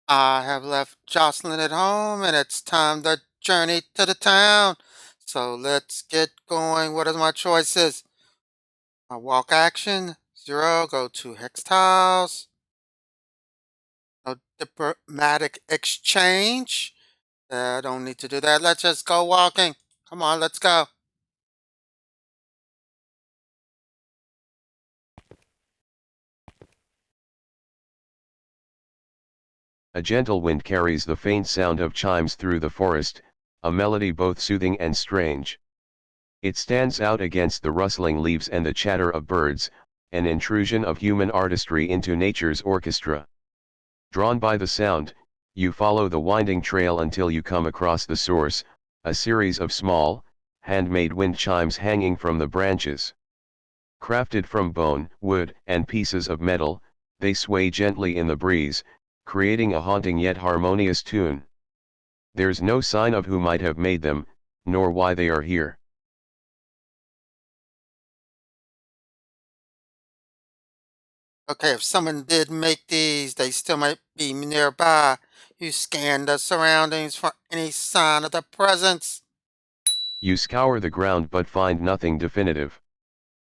I have left Jocelyn at home and it's time to journey to the town. So let's get going. What are my choices? My walk action, 0, go to hex tiles. No diplomatic exchange. I don't need to do that. Let's just go walking. Come on, let's go. A gentle wind carries the faint sound of chimes through the forest, a melody both soothing and strange. It stands out against the rustling leaves and the chatter of birds, an intrusion of human artistry into nature's orchestra. Drawn by the sound, you follow the winding trail until you come across the source, a series of small, handmade wind chimes hanging from the branches. Crafted from bone, wood, and pieces of metal, they sway gently in the breeze, creating a haunting yet harmonious tune. There's no sign of who might have made them, nor why they are here. Okay, if someone did make these, they still might be nearby. You scan the surroundings for any sign of the presence. You scour the ground but find nothing definitive.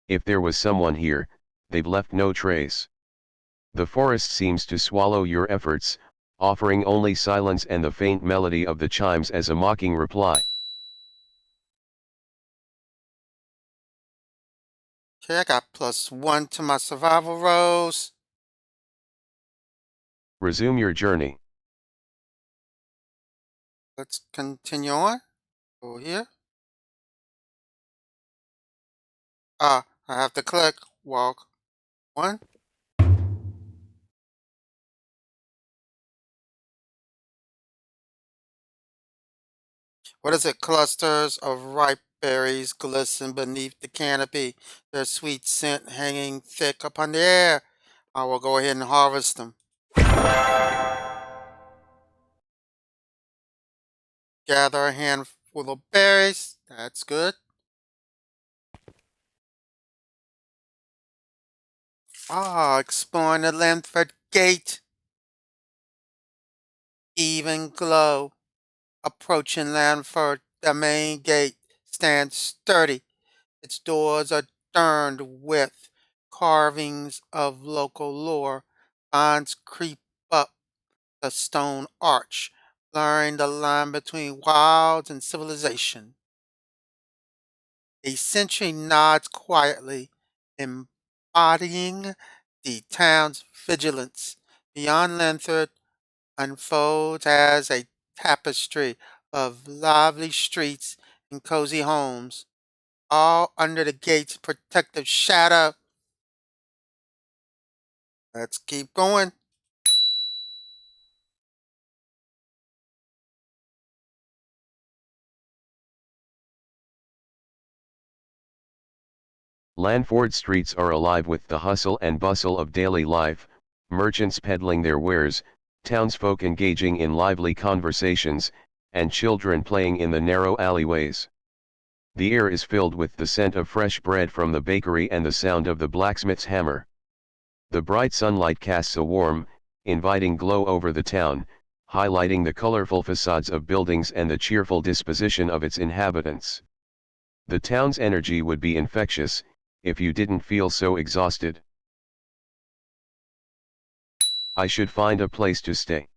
If there was someone here, they've left no trace. The forest seems to swallow your efforts, offering only silence and the faint melody of the chimes as a mocking reply. Okay, I got +1 to my survival rolls. Resume your journey. Let's continue on. Go here. I have to click walk 1. What is it? Clusters of ripe berries glisten beneath the canopy, their sweet scent hanging thick upon the air. I will go ahead and harvest them. Gather a handful of berries. That's good. Exploring the Lamford Gate. Even glow. Approaching Lamford, the main gate stands sturdy. Its doors are adorned with carvings of local lore. Vines creep up the stone arch, blurring the line between wild and civilization. A sentry nods quietly, embodying the town's vigilance. Beyond Linford unfolds as a tapestry of lively streets and cozy homes, all under the gate's protective shadow. Let's keep going. Lanford streets are alive with the hustle and bustle of daily life, merchants peddling their wares, townsfolk engaging in lively conversations, and children playing in the narrow alleyways. The air is filled with the scent of fresh bread from the bakery and the sound of the blacksmith's hammer. The bright sunlight casts a warm, inviting glow over the town, highlighting the colorful facades of buildings and the cheerful disposition of its inhabitants. The town's energy would be infectious, if you didn't feel so exhausted. I should find a place to stay.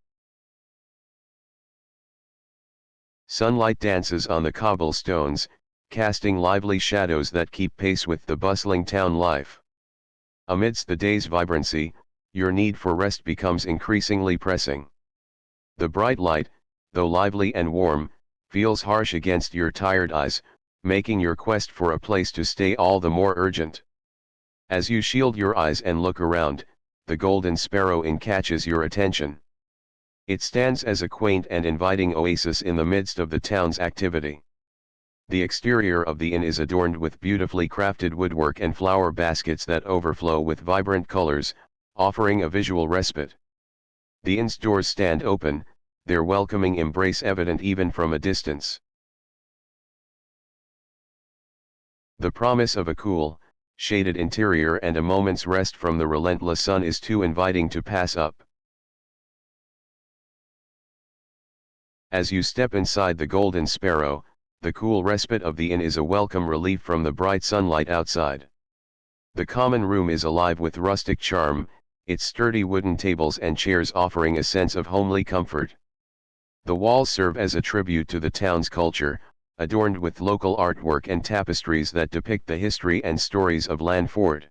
Sunlight dances on the cobblestones, casting lively shadows that keep pace with the bustling town life. Amidst the day's vibrancy, your need for rest becomes increasingly pressing. The bright light, though lively and warm, feels harsh against your tired eyes, making your quest for a place to stay all the more urgent. As you shield your eyes and look around, the golden sparrow inn catches your attention. It stands as a quaint and inviting oasis in the midst of the town's activity. The exterior of the inn is adorned with beautifully crafted woodwork and flower baskets that overflow with vibrant colors, offering a visual respite. The inn's doors stand open, their welcoming embrace evident even from a distance. The promise of a cool, shaded interior and a moment's rest from the relentless sun is too inviting to pass up. As you step inside the Golden Sparrow, the cool respite of the inn is a welcome relief from the bright sunlight outside. The common room is alive with rustic charm, its sturdy wooden tables and chairs offering a sense of homely comfort. The walls serve as a tribute to the town's culture, adorned with local artwork and tapestries that depict the history and stories of Lanford.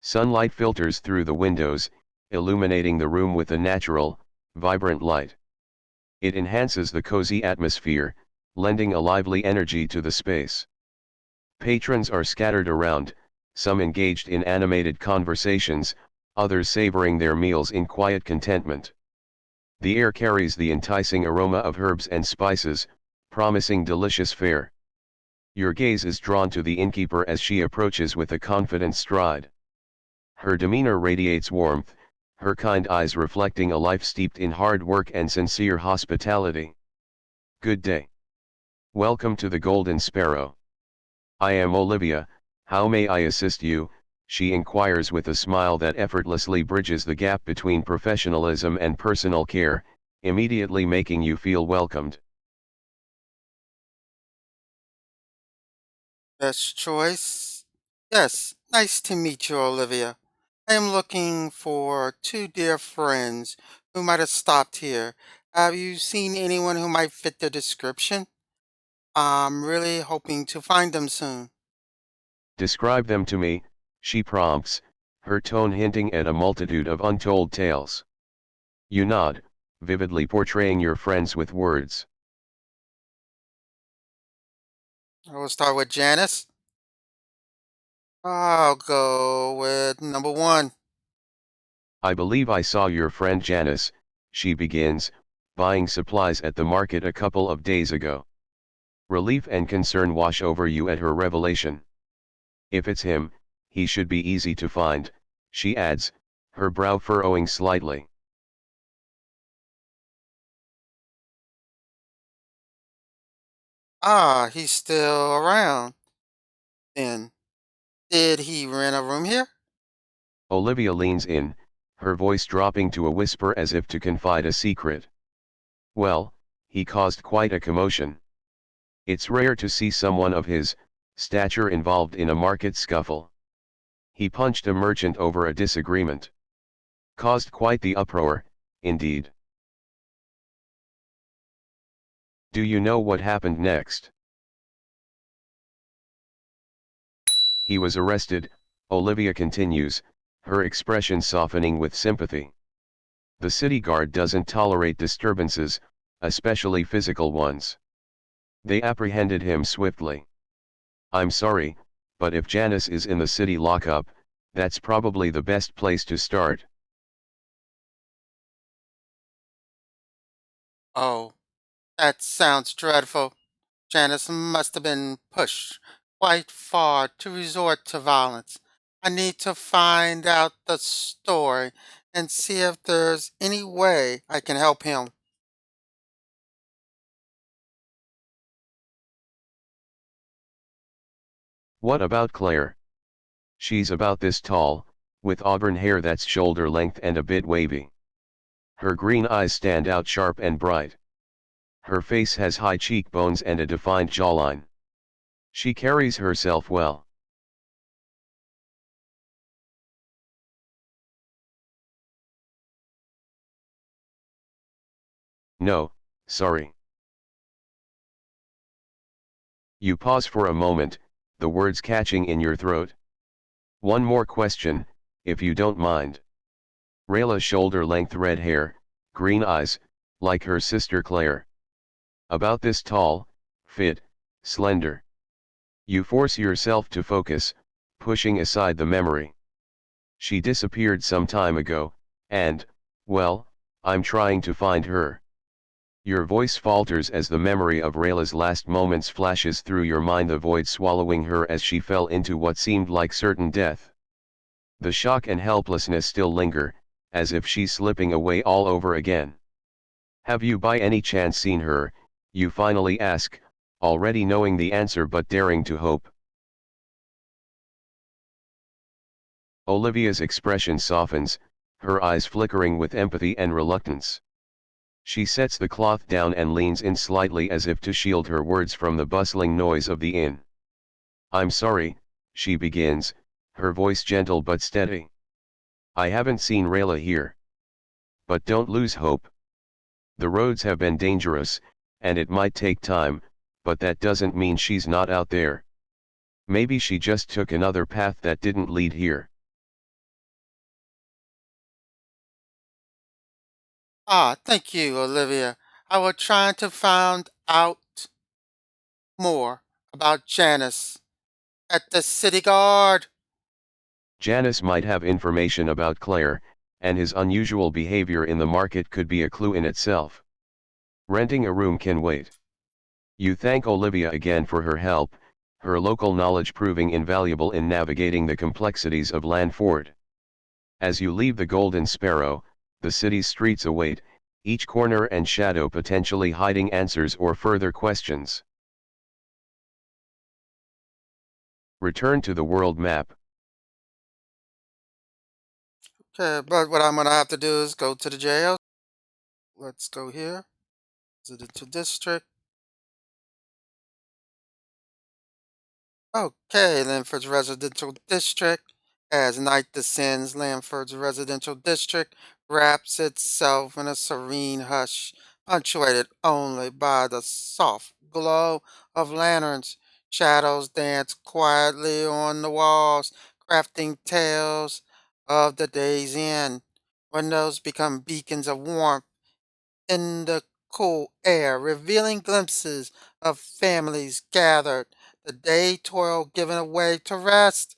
Sunlight filters through the windows, illuminating the room with a natural, vibrant light. It enhances the cozy atmosphere, lending a lively energy to the space. Patrons are scattered around, some engaged in animated conversations, others savoring their meals in quiet contentment. The air carries the enticing aroma of herbs and spices, promising delicious fare. Your gaze is drawn to the innkeeper as she approaches with a confident stride. Her demeanor radiates warmth, her kind eyes reflecting a life steeped in hard work and sincere hospitality. Good day. Welcome to the Golden Sparrow. I am Olivia, how may I assist you? She inquires with a smile that effortlessly bridges the gap between professionalism and personal care, immediately making you feel welcomed. Best choice. Yes, nice to meet you, Olivia. I am looking for two dear friends who might have stopped here. Have you seen anyone who might fit the description? I'm really hoping to find them soon. Describe them to me, she prompts, her tone hinting at a multitude of untold tales. You nod, vividly portraying your friends with words. I will start with Janice. I'll go with number one. I believe I saw your friend Janice, she begins, buying supplies at the market a couple of days ago. Relief and concern wash over you at her revelation. If it's him, he should be easy to find, she adds, her brow furrowing slightly. Ah, he's still around. Then, did he rent a room here? Olivia leans in, her voice dropping to a whisper as if to confide a secret. Well, he caused quite a commotion. It's rare to see someone of his stature involved in a market scuffle. He punched a merchant over a disagreement. Caused quite the uproar, indeed. Do you know what happened next? He was arrested, Olivia continues, her expression softening with sympathy. The city guard doesn't tolerate disturbances, especially physical ones. They apprehended him swiftly. I'm sorry, but if Janice is in the city lockup, that's probably the best place to start. Oh, that sounds dreadful. Janice must have been pushed quite far to resort to violence. I need to find out the story and see if there's any way I can help him. What about Claire? She's about this tall, with auburn hair that's shoulder length and a bit wavy. Her green eyes stand out sharp and bright. Her face has high cheekbones and a defined jawline. She carries herself well. No, sorry. You pause for a moment, the words catching in your throat. One more question, if you don't mind. Rayla's shoulder-length red hair, green eyes, like her sister Claire. About this tall, fit, slender. You force yourself to focus, pushing aside the memory. She disappeared some time ago, and, well, I'm trying to find her. Your voice falters as the memory of Rayla's last moments flashes through your mind, the void swallowing her as she fell into what seemed like certain death. The shock and helplessness still linger, as if she's slipping away all over again. Have you by any chance seen her? You finally ask, already knowing the answer but daring to hope. Olivia's expression softens, her eyes flickering with empathy and reluctance. She sets the cloth down and leans in slightly as if to shield her words from the bustling noise of the inn. I'm sorry, she begins, her voice gentle but steady. I haven't seen Rayla here. But don't lose hope. The roads have been dangerous, and it might take time, but that doesn't mean she's not out there. Maybe she just took another path that didn't lead here. Ah, thank you, Olivia. I was trying to find out more about Janice at the city guard. Janice might have information about Claire, and his unusual behavior in the market could be a clue in itself. Renting a room can wait. You thank Olivia again for her help, her local knowledge proving invaluable in navigating the complexities of Lanford. As you leave the Golden Sparrow, the city's streets await, each corner and shadow potentially hiding answers or further questions. Return to the world map. Okay, but what I'm gonna have to do is go to the jail. Let's go here. Residential district. Okay, Lanford's residential district. As night descends, Lanford's residential district wraps itself in a serene hush, punctuated only by the soft glow of lanterns. Shadows dance quietly on the walls, crafting tales of the day's end. Windows become beacons of warmth in the cool air, revealing glimpses of families gathered, the day toil given away to rest.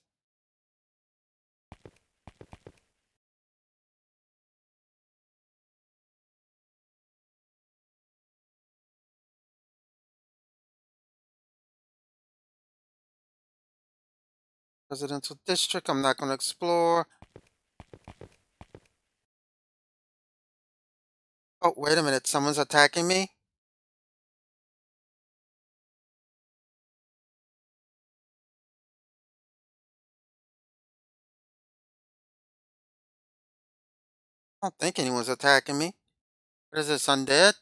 Residential district, I'm not going to explore. Oh, wait a minute, someone's attacking me? I don't think anyone's attacking me. What is this, undead?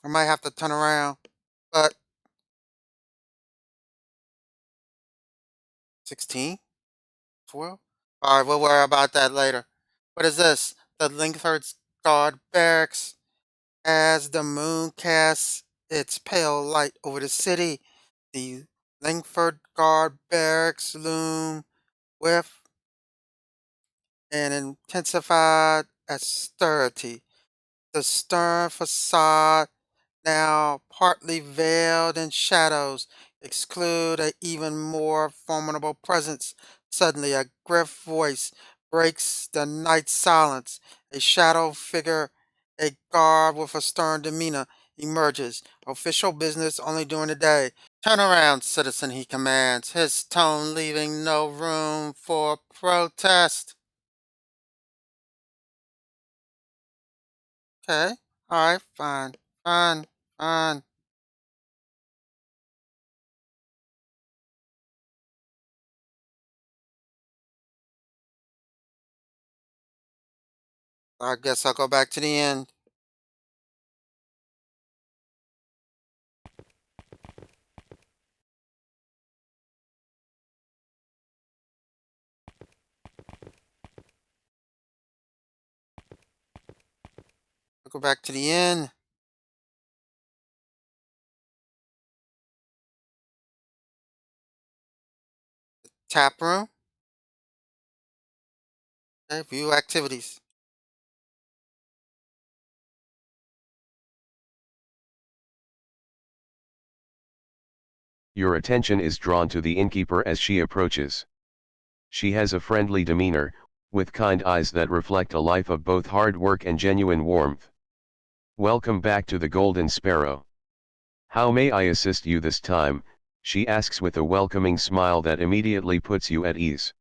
I might have to turn around. But 16? 12? Alright, we'll worry about that later. What is this? The Linkford's Guard Barracks. As the moon casts its pale light over the city, the Langford Guard Barracks loom with an intensified austerity. The stern facade, now partly veiled in shadows, exclude a even more formidable presence. Suddenly, a gruff voice breaks the night silence. A shadow figure, a guard with a stern demeanor, emerges. Official business only during the day. Turn around, citizen, he commands, his tone leaving no room for protest. Okay, all right, fine, fine, fine. I guess I'll go back to the end. I'll go back to the end. Tap room. Okay, view activities. Your attention is drawn to the innkeeper as she approaches. She has a friendly demeanor, with kind eyes that reflect a life of both hard work and genuine warmth. Welcome back to the Golden Sparrow. How may I assist you this time? She asks with a welcoming smile that immediately puts you at ease.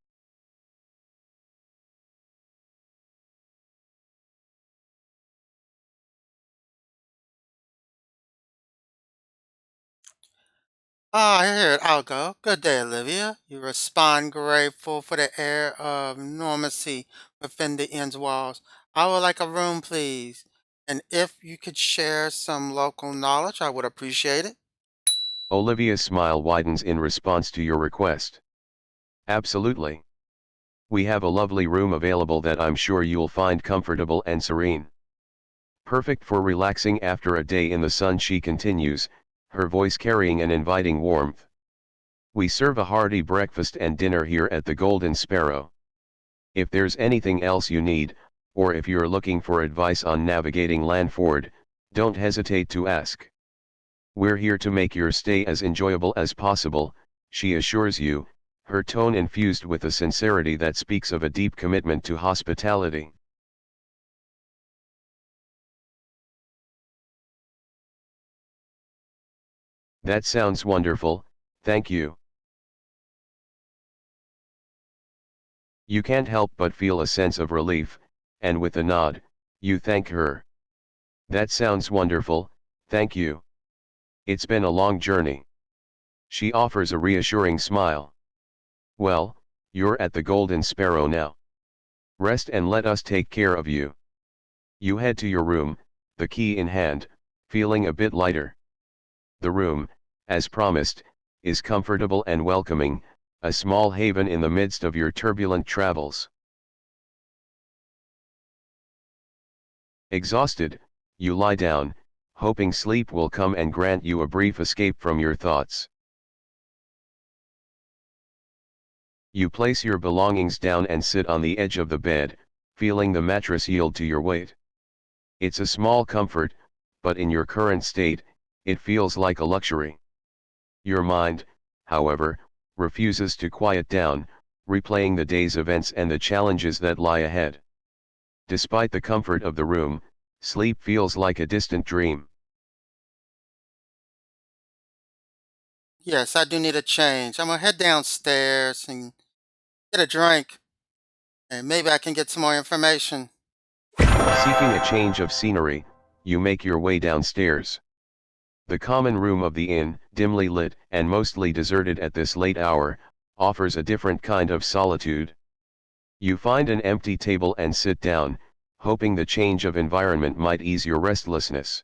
Ah, here it. I'll go. Good day, Olivia. You respond grateful for the air of normalcy within the inn's walls. I would like a room, please. And if you could share some local knowledge, I would appreciate it. Olivia's smile widens in response to your request. Absolutely. We have a lovely room available that I'm sure you'll find comfortable and serene. Perfect for relaxing after a day in the sun, she continues, her voice carrying an inviting warmth. We serve a hearty breakfast and dinner here at the Golden Sparrow. If there's anything else you need, or if you're looking for advice on navigating Landford, don't hesitate to ask. We're here to make your stay as enjoyable as possible, she assures you, her tone infused with a sincerity that speaks of a deep commitment to hospitality. That sounds wonderful, thank you. You can't help but feel a sense of relief, and with a nod, you thank her. That sounds wonderful, thank you. It's been a long journey. She offers a reassuring smile. Well, you're at the Golden Sparrow now. Rest and let us take care of you. You head to your room, the key in hand, feeling a bit lighter. The room, as promised, is comfortable and welcoming, a small haven in the midst of your turbulent travels. Exhausted, you lie down, hoping sleep will come and grant you a brief escape from your thoughts. You place your belongings down and sit on the edge of the bed, feeling the mattress yield to your weight. It's a small comfort, but in your current state, it feels like a luxury. Your mind, however, refuses to quiet down, replaying the day's events and the challenges that lie ahead. Despite the comfort of the room, sleep feels like a distant dream. Yes, I do need a change. I'm gonna head downstairs and get a drink, and maybe I can get some more information. Seeking a change of scenery, you make your way downstairs. The common room of the inn, dimly lit and mostly deserted at this late hour, offers a different kind of solitude. You find an empty table and sit down, hoping the change of environment might ease your restlessness.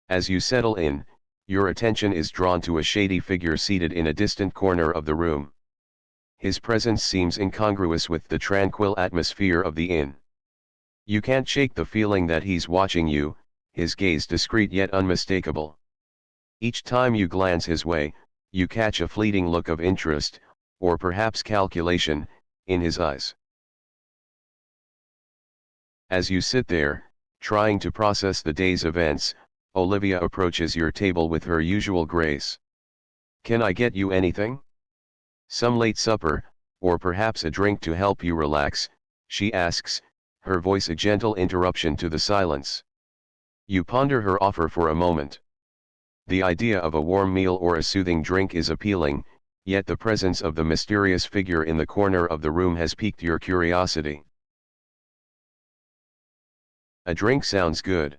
As you settle in, your attention is drawn to a shady figure seated in a distant corner of the room. His presence seems incongruous with the tranquil atmosphere of the inn. You can't shake the feeling that he's watching you, his gaze discreet yet unmistakable. Each time you glance his way, you catch a fleeting look of interest, or perhaps calculation, in his eyes. As you sit there, trying to process the day's events, Olivia approaches your table with her usual grace. Can I get you anything? Some late supper, or perhaps a drink to help you relax, she asks, her voice a gentle interruption to the silence. You ponder her offer for a moment. The idea of a warm meal or a soothing drink is appealing, yet the presence of the mysterious figure in the corner of the room has piqued your curiosity. A drink sounds good.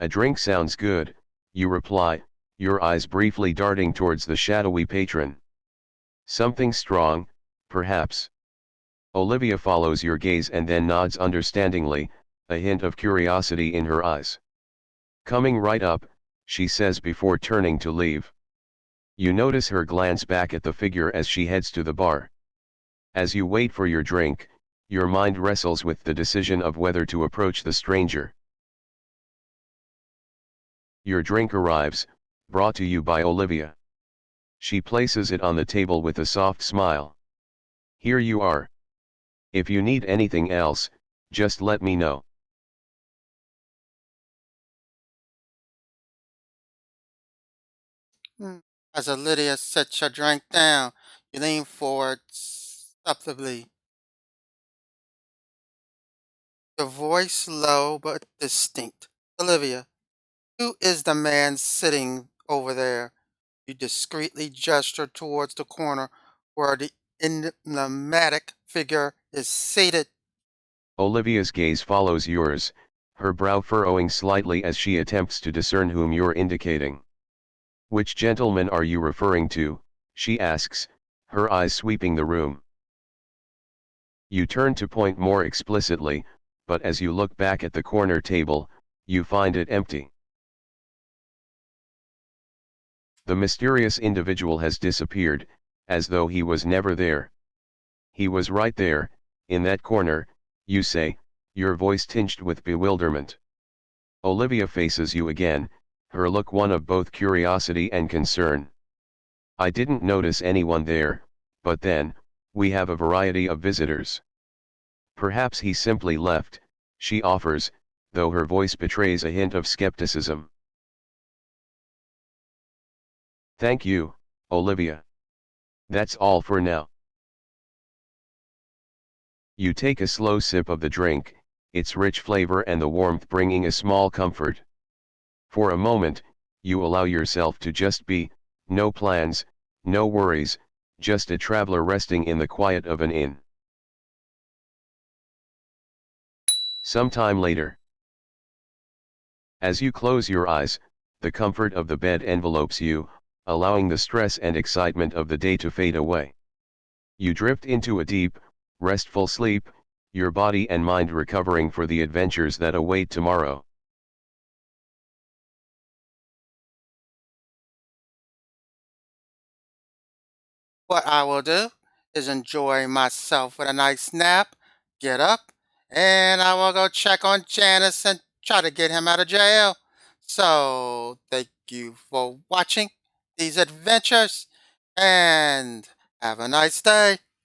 A drink sounds good, you reply, your eyes briefly darting towards the shadowy patron. Something strong, perhaps. Olivia follows your gaze and then nods understandingly, a hint of curiosity in her eyes. Coming right up, she says before turning to leave. You notice her glance back at the figure as she heads to the bar. As you wait for your drink, your mind wrestles with the decision of whether to approach the stranger. Your drink arrives, brought to you by Olivia. She places it on the table with a soft smile. Here you are. If you need anything else, just let me know. Hmm. As Lydia sets your drink down, you lean forward supplely, your voice low but distinct. Olivia, who is the man sitting over there? You discreetly gesture towards the corner where the enigmatic figure is seated. Olivia's gaze follows yours, her brow furrowing slightly as she attempts to discern whom you're indicating. Which gentleman are you referring to? She asks, her eyes sweeping the room. You turn to point more explicitly, but as you look back at the corner table, you find it empty. The mysterious individual has disappeared, as though he was never there. He was right there, in that corner, you say, your voice tinged with bewilderment. Olivia faces you again, her look one of both curiosity and concern. I didn't notice anyone there, but then, we have a variety of visitors. Perhaps he simply left, she offers, though her voice betrays a hint of skepticism. Thank you, Olivia. That's all for now. You take a slow sip of the drink, its rich flavor and the warmth bringing a small comfort. For a moment, you allow yourself to just be, no plans, no worries, just a traveler resting in the quiet of an inn. Sometime later. As you close your eyes, the comfort of the bed envelopes you, allowing the stress and excitement of the day to fade away. You drift into a deep, restful sleep, your body and mind recovering for the adventures that await tomorrow. What I will do is enjoy myself with a nice nap, get up, and I will go check on Janice and try to get him out of jail. So, thank you for watching these adventures and have a nice day.